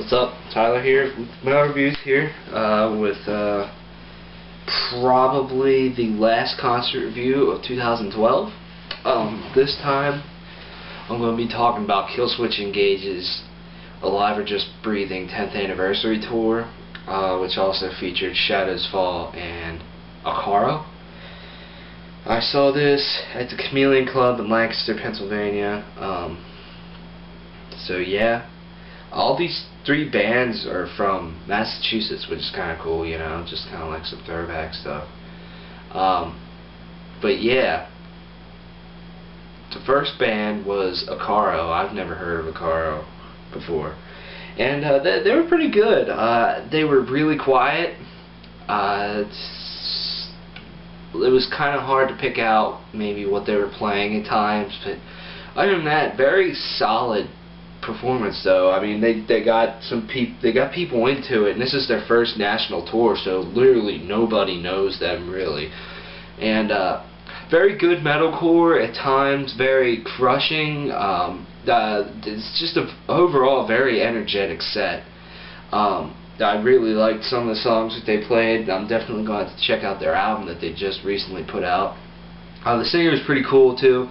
What's up? Tyler here with Metal Reviews here with probably the last concert review of 2012. This time I'm going to be talking about Killswitch Engage's Alive or Just Breathing 10th Anniversary Tour, which also featured Shadows Fall and Acaro. I saw this at the Chameleon Club in Lancaster, Pennsylvania. So yeah, all these three bands are from Massachusetts, which is kind of cool, you know, just kind of like some throwback stuff. But yeah, the first band was Acaro. I've never heard of Acaro before, and they were pretty good. They were really quiet. It was kind of hard to pick out maybe what they were playing at times, but other than that, very solid performance though. I mean, they got people into it, and this is their first national tour, so literally nobody knows them really. And very good metalcore at times, very crushing. It's just an overall very energetic set. I really liked some of the songs that they played. I'm definitely going to check out their album that they just recently put out. The singer was pretty cool too.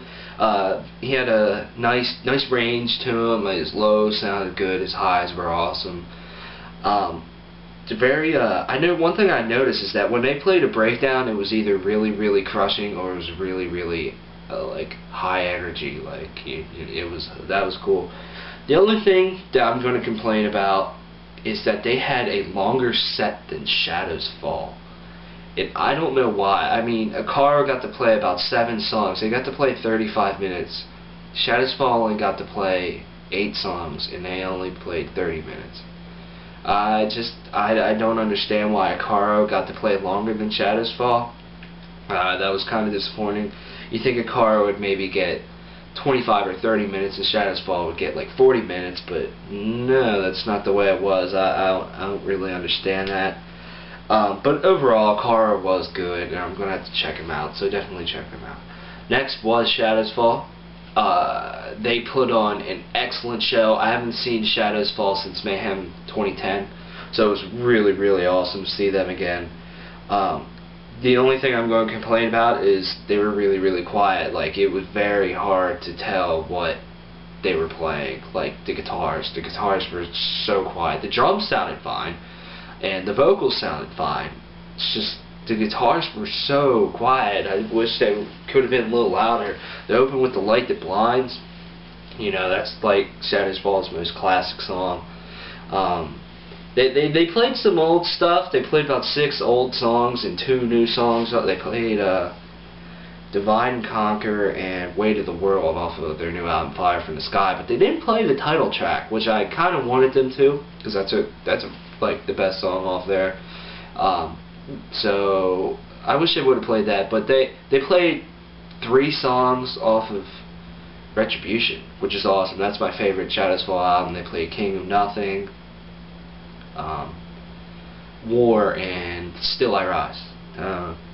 He had a nice range to him. His lows sounded good. His highs were awesome. I know one thing I noticed is that when they played a breakdown, it was either really crushing or it was really like high energy. Like that was cool. The only thing that I'm going to complain about is that they had a longer set than Shadows Fall. And I don't know why. I mean, Acaro got to play about 7 songs. They got to play 35 minutes. Shadows Fall only got to play 8 songs, and they only played 30 minutes. I don't understand why Acaro got to play longer than Shadows Fall. That was kind of disappointing. You think Acaro would maybe get 25 or 30 minutes, and Shadows Fall would get like 40 minutes, but no, that's not the way it was. I don't really understand that. But overall, Acaro was good, and I'm going to have to check him out, so definitely check him out. Next was Shadows Fall. They put on an excellent show. I haven't seen Shadows Fall since Mayhem 2010, so it was really awesome to see them again. The only thing I'm going to complain about is they were really quiet. Like, it was very hard to tell what they were playing. Like, the guitars were so quiet. The drums sounded fine, and the vocals sounded fine. It's just, the guitars were so quiet. I wish they could have been a little louder. They open with The Light That Blinds. You know, that's like Shadows Fall's most classic song. They played some old stuff. They played about 6 old songs and 2 new songs. They played Divide and Conquer and Weight of the World off of their new album Fire from the Sky, but they didn't play the title track, which I kind of wanted them to, because that's like the best song off there. So I wish they would have played that, but they played 3 songs off of Retribution, which is awesome. That's my favorite Shadows Fall album. They played King of Nothing, War, and Still I Rise.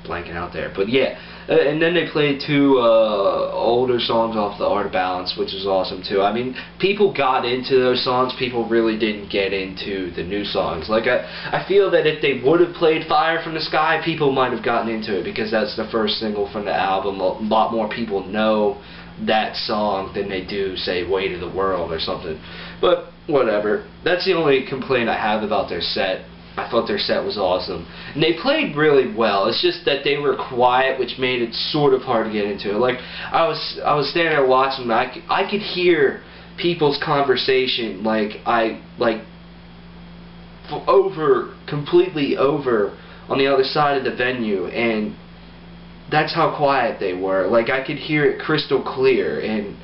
Blanking out there, but yeah. And then they played 2 older songs off the Art of Balance, which is awesome too. I mean, people got into those songs. People really didn't get into the new songs. Like, I feel that if they would have played Fire from the Sky, people might have gotten into it, because that's the first single from the album. A lot more people know that song than they do, say, Weight of the World or something. But whatever. That's the only complaint I have about their set. I thought their set was awesome, and they played really well. It's just that they were quiet, which made it sort of hard to get into. Like, I was standing there watching them, I could hear people's conversation, completely over on the other side of the venue, and that's how quiet they were. Like, I could hear it crystal clear, and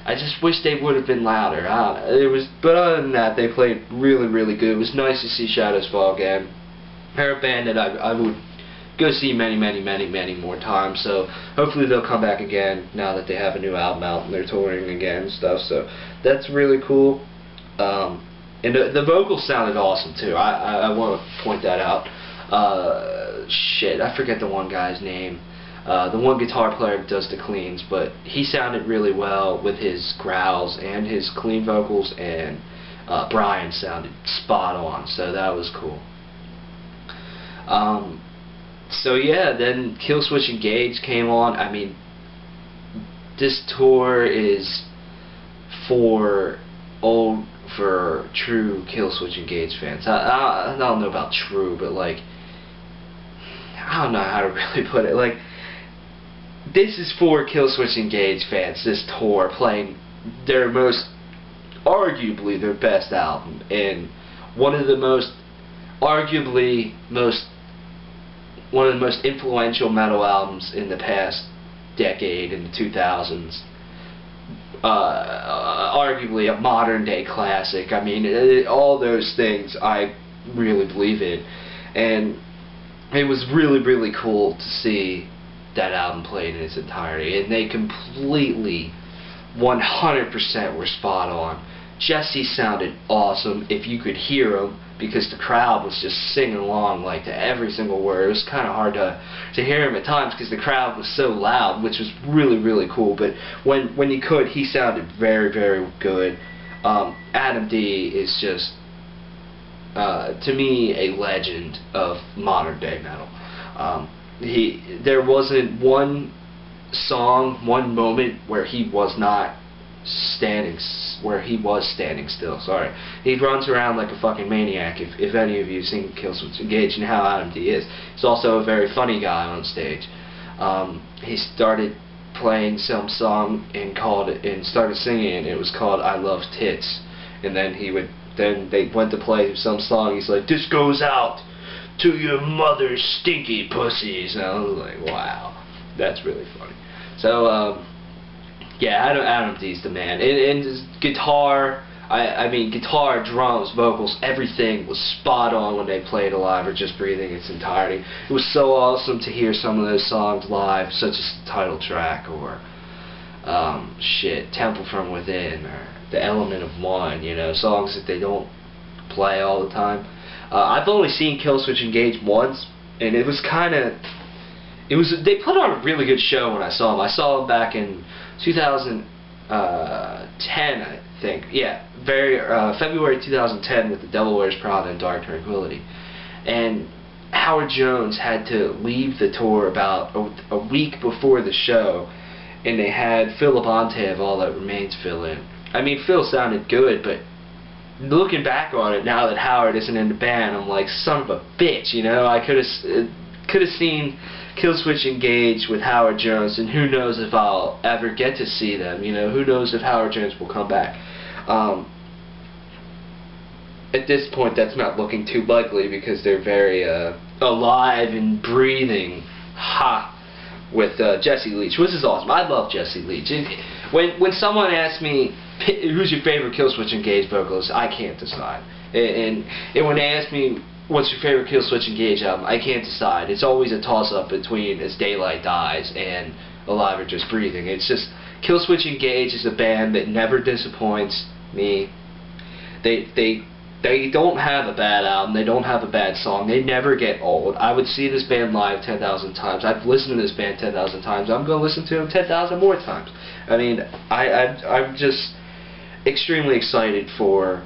I just wish they would have been louder. But other than that, they played really good. It was nice to see Shadows Fall again. They're a band that I would go see many more times. So hopefully they'll come back again now that they have a new album out and they're touring again and stuff. So that's really cool. And the vocals sounded awesome too. I want to point that out. Shit, I forget the one guy's name. The one guitar player does the cleans, but he sounded really well with his growls and his clean vocals, and Brian sounded spot on, so that was cool. So yeah, then Killswitch Engage came on. I mean, this tour is for true Killswitch Engage fans. I don't know about true, but like, I don't know how to really put it. Like, this is for Killswitch Engage fans, this tour, playing their arguably their best album, and one of the most influential metal albums in the past decade, in the 2000s. Arguably a modern day classic. I mean, all those things I really believe in, and it was really, really cool to see that album played in its entirety, and they completely 100% were spot on. Jesse sounded awesome if you could hear him, because the crowd was just singing along like to every single word. It was kind of hard to hear him at times because the crowd was so loud, which was really, really cool. But when you could, he sounded very, very good. Adam D is just, to me, a legend of modern day metal. There wasn't one song, one moment where he was standing still. Sorry, he runs around like a fucking maniac. If any of you have seen Killswitch Engage and how Adam D is, he's also a very funny guy on stage. He started playing some song and started singing, and it was called "I Love Tits," and then they went to play some song. He's like, "This goes out to your mother's stinky pussies," and I was like, wow, that's really funny. So yeah, Adam D's the man. And his guitar, I mean, guitar, drums, vocals, everything was spot on when they played Alive or Just Breathing its entirety. It was so awesome to hear some of those songs live, such as the title track, or Temple from Within, or The Element of One, you know, songs that they don't play all the time. I've only seen Killswitch Engage once, and it was they put on a really good show when I saw them. I saw them back in 2010, I think. Yeah, February 2010 with The Devil Wears Prada and Dark Tranquillity. And Howard Jones had to leave the tour about a week before the show, and they had Phil Labonte of All That Remains fill in. I mean, Phil sounded good, but looking back on it now that Howard isn't in the band, I'm like, son of a bitch, you know. I could have seen Killswitch Engage with Howard Jones, and who knows if I'll ever get to see them, you know. Who knows if Howard Jones will come back. At this point, that's not looking too likely, because they're very alive and breathing with Jesse Leach, which is awesome. I love Jesse Leach. When someone asks me, who's your favorite Killswitch Engage vocalist, I can't decide. And when they ask me, what's your favorite Killswitch Engage album, I can't decide. It's always a toss-up between As Daylight Dies and Alive or Just Breathing. It's just, Killswitch Engage is a band that never disappoints me. They don't have a bad album. They don't have a bad song. They never get old. I would see this band live 10,000 times. I've listened to this band 10,000 times. I'm going to listen to them 10,000 more times. I mean, I'm just extremely excited for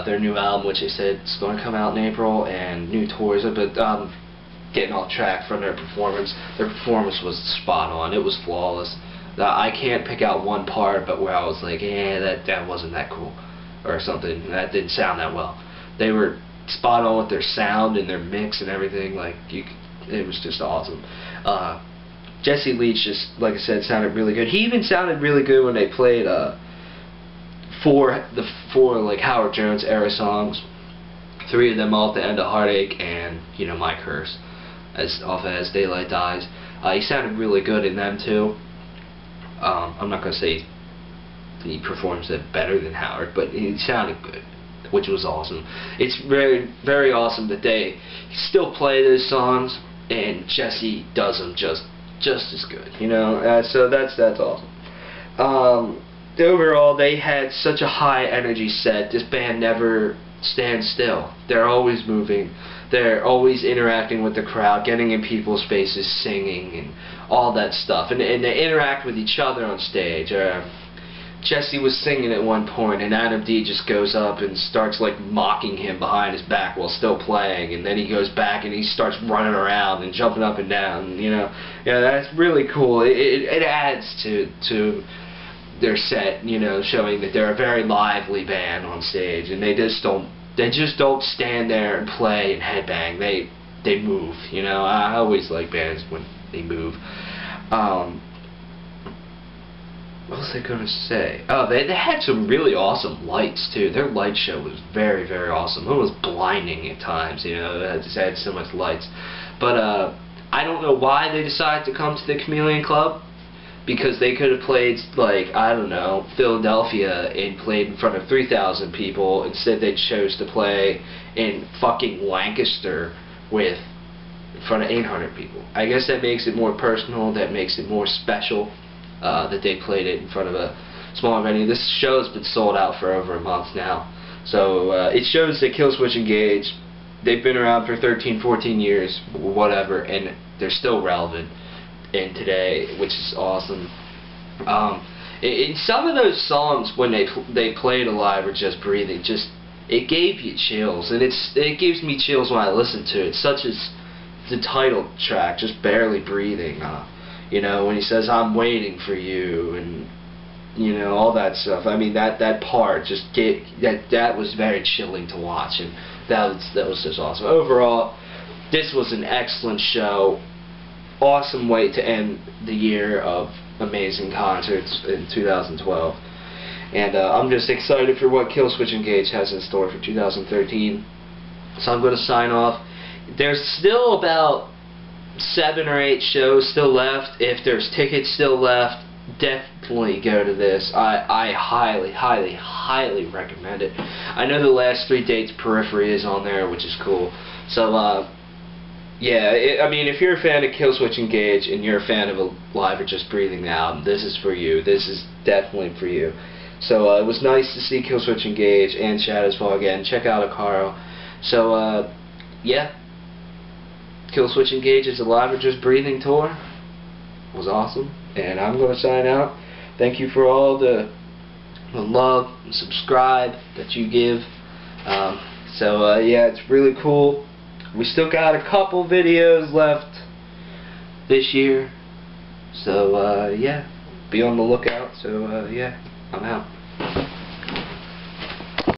their new album, which they said is going to come out in April, and new tours. But getting off track from their performance. Their performance was spot on. It was flawless. I can't pick out one part, but where I was like, that wasn't that cool, or something. That didn't sound that well. They were spot on with their sound and their mix and everything. Like, it was just awesome. Jesse Leach, just like I said, sounded really good. He even sounded really good when they played four like Howard Jones era songs. 3 of them all at the end of Heartache, and you know, My Curse, off of As Daylight Dies. He sounded really good in them too. I'm not gonna say he performs it better than Howard, but he sounded good, which was awesome. It's very, very awesome that they still play those songs, and Jesse does them just as good, you know. So that's awesome. Overall, they had such a high energy set. This band never stands still. They're always moving. They're always interacting with the crowd, getting in people's faces, singing, and all that stuff. And they interact with each other on stage. Jesse was singing at one point, and Adam D just goes up and starts like mocking him behind his back while still playing, and then he goes back and he starts running around and jumping up and down. You know, yeah, that's really cool. It adds to their set, you know, showing that they're a very lively band on stage, and they just don't stand there and play and headbang. They move. You know, I always like bands when they move. What was I going to say? Oh, they had some really awesome lights, too. Their light show was very, very awesome. It was blinding at times, you know. It had so much lights. But I don't know why they decided to come to the Chameleon Club, because they could have played, like, I don't know, Philadelphia and played in front of 3,000 people. Instead, they chose to play in fucking Lancaster in front of 800 people. I guess that makes it more personal, that makes it more special. That they played it in front of a smaller venue. This show's been sold out for over a month now. So it shows that Killswitch Engage, they've been around for 13, 14 years, whatever, and they're still relevant in today, which is awesome. In some of those songs when they played Alive or Just Breathing, it gave you chills, and it gives me chills when I listen to it, such as the title track, Just Barely Breathing. You know, when he says, "I'm waiting for you," and, you know, all that stuff. I mean, that part that was very chilling to watch, and that was just awesome. Overall, this was an excellent show. Awesome way to end the year of amazing concerts in 2012. And I'm just excited for what Killswitch Engage has in store for 2013. So I'm going to sign off. There's still about 7 or 8 shows still left. If there's tickets still left, definitely go to this. I highly, highly, highly recommend it. I know the last 3 dates Periphery is on there, which is cool. So yeah, I mean, if you're a fan of Killswitch Engage and you're a fan of Alive or Just Breathing the album, this is for you. This is definitely for you. So it was nice to see Killswitch Engage and Shadows Fall again. Check out Acaro. So yeah. Killswitch Engage's Alive or Just Breathing tour was awesome, and I'm going to sign out. Thank you for all the love and subscribe that you give. Yeah, it's really cool. We still got a couple videos left this year, so yeah, be on the lookout. So yeah, I'm out.